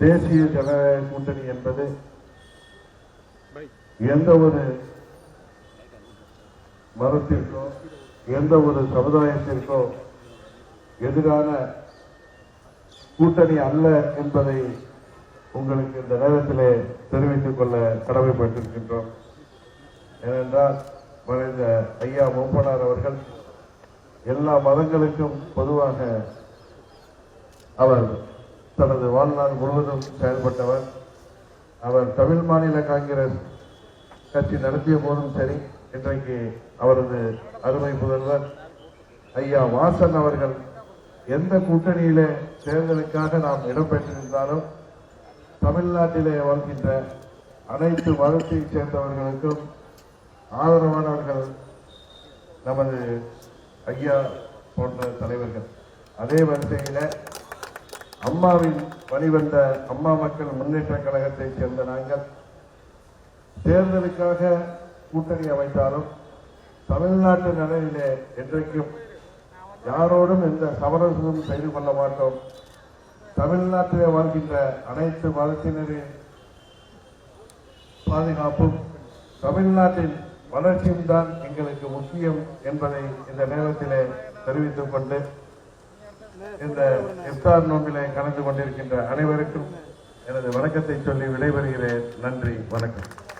தேசிய ஜனநாயக கூட்டணி என்பது எந்த ஒரு மதத்திற்கோ எந்த ஒரு சமுதாயத்திற்கோ எதிரான கூட்டணி அல்ல என்பதை உங்களுக்கு இந்த நேரத்திலே தெரிவித்துக் கொள்ள கடமைப்பட்டிருக்கின்றோம். ஏனென்றால் மறைந்த ஐயா மூப்பனார் அவர்கள் எல்லா மதங்களுக்கும் பொதுவாக அவர் தனது வாழ்நாள் முழுவதும் செயல்பட்டவர். அவர் தமிழ் மாநில காங்கிரஸ் கட்சி நடத்திய போதும் சரி, இன்றைக்கு அவரது அருமை முதல்வர் ஐயா வாசன் அவர்கள் எந்த கூட்டணியிலே தேர்தலுக்காக நாம் இடம்பெற்றிருந்தாலும் தமிழ்நாட்டிலே வாழ்கின்ற அனைத்து மதத்தைச் சேர்ந்தவர்களுக்கும் ஆதரவானவர்கள் நமது ஐயா போன்ற தலைவர்கள். அதே வரிசையில அம்மாவின் வழிவந்த அம்மா மக்கள் முன்னேற்ற கழகத்தைச் சேர்ந்த நாங்கள் தேர்தலுக்காக கூட்டணி அமைத்தாலும் தமிழ்நாட்டு நலனிலே என்றைக்கும் யாரோடும் எந்த சமரசமும் செய்து கொள்ள மாட்டோம். தமிழ்நாட்டிலே வாழ்கின்ற அனைத்து மதத்தினரின் பாதுகாப்பும் தமிழ்நாட்டின் வளர்ச்சியும் தான் எங்களுக்கு முக்கியம் என்பதை இந்த நேரத்திலே தெரிவித்துக் கொண்டு இந்த இஃப்தார் நோம்பிலே கலந்து கொண்டிருக்கின்ற அனைவருக்கும் எனது வணக்கத்தை சொல்லி விடைபெறுகிறேன். நன்றி, வணக்கம்.